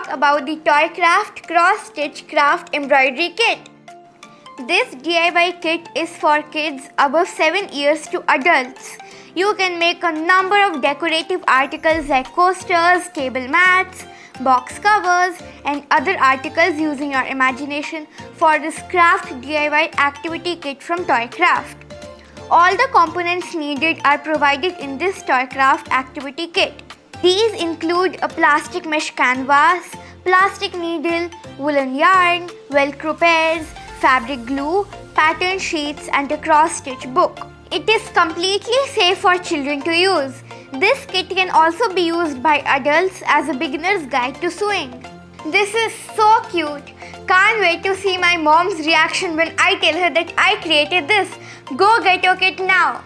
talk about the Toykraftt cross-stitch craft embroidery kit. This DIY kit is for kids above 7 years to adults. You can make a number of decorative articles like coasters, table mats, box covers, and other articles using your imagination for this craft DIY activity kit from Toykraftt. All the components needed are provided in this Toykraftt activity kit. These include a plastic mesh canvas, plastic needle, woolen yarn, velcro pairs, fabric glue, pattern sheets, and a cross-stitch book. It is completely safe for children to use. This kit can also be used by adults as a beginner's guide to sewing. This is so cute. Can't wait to see my mom's reaction when I tell her that I created this. Go get your kit now.